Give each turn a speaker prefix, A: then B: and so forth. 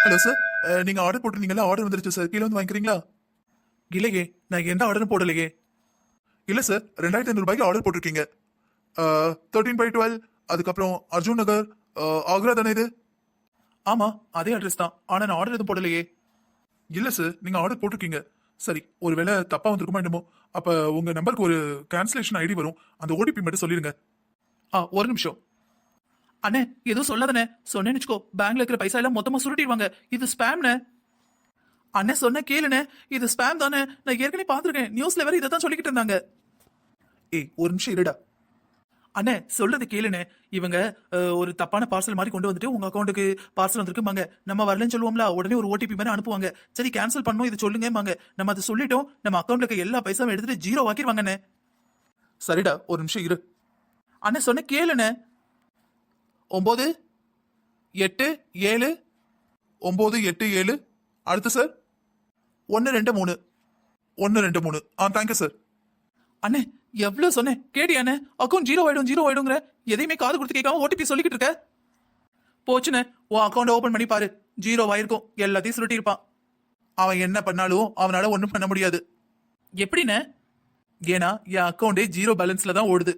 A: Hello sir, நீங்க order போட்டிருந்தீங்களா? Order வந்துருச்சு sir, கீழே வந்து வாங்கிக்கிறீங்களா? இல்லையே, நான் எந்த ஆர்டரும் போடலையே. இல்ல சார், 2500 ஆர்டர் போட்டிருக்கீங்க. 13/12, அதுக்கப்புறம் அர்ஜுன் நகர், ஆக்ரா தானே இது? ஆமா, அதே அட்ரஸ் தான். ஆனா நான் ஆர்டர் எதுவும் போடலையே. இல்ல சார், நீங்க ஆர்டர் போட்டிருக்கீங்க. சரி, ஒருவேளை தப்பா வந்திருக்குமா என்னமோ. அப்ப உங்க நம்பருக்கு ஒரு கேன்சலேஷன் ஐடி வரும், அந்த ஓடிபி மட்டும் சொல்லிருங்க. ஒரு நிமிஷம். அண்ணே, எதுவும் சொல்லாதண்ணே. சொன்னேன்னு வச்சுக்கோ, பேங்க்ல இருக்கிற பைசா எல்லாம் மொத்தமா சுருட்டிடுவாங்க. இது ஸ்பேம்ண்ணே. அண்ணே சொன்ன கேளுண்ணே, இது ஸ்பேம் தானே. நான் ஏற்கனவே பாத்துருக்கேன், நியூஸ்ல வேற இதை தான் சொல்லிக்கிட்டு இருந்தாங்க. ஏய், ஒரு நிமிஷம் இருடா. அண்ணே சொல்றது கேளுண்ணே. இவங்க ஒரு தப்பான பார்சல் மாதிரி கொண்டு வந்துட்டு உங்க அக்கௌண்ட்டுக்கு பார்சல் வந்திருக்குமாங்க. நம்ம வரலன்னு சொல்லுவோம்ல, உடனே ஒரு ஓடிபி மாதிரி அனுப்புவாங்க. சரி கேன்சல் பண்ணணும், இது சொல்லுங்கம்பாங்க. நம்ம அதை சொல்லிட்டோம், நம்ம அக்கௌண்ட்ல இருக்க எல்லா பைசாவும் எடுத்துட்டு ஜீரோ ஆக்கிடுவாங்கண்ணே. சரிடா, ஒரு நிமிஷம் இரு. அண்ணே சொன்ன கேளுண்ணே. 9 8 7 9 8 7. அடுத்து சார் 1 2 3 1 2 3. Thank you sir. அண்ணே எவ்வளவு சொன்னேன் கேடியாண்ணே? அக்கௌண்ட் ஜீரோ ஆயிடுங்கிற எதையுமே காது கொடுத்து கேட்காம ஓடிபி சொல்லிக்கிட்டு இருக்க. போச்சுண்ணே, உன் அக்கௌண்ட் ஓபன் பண்ணி பாரு, ஜீரோ ஆயிருக்கும். எல்லாத்தையும் சுருட்டி இருப்பான். அவன் என்ன பண்ணாலும் அவனால ஒண்ணும் பண்ண முடியாது. எப்படிண்ணே? ஏன்னா என் அக்கௌண்டே ஜீரோ பேலன்ஸ்ல தான் ஓடுது.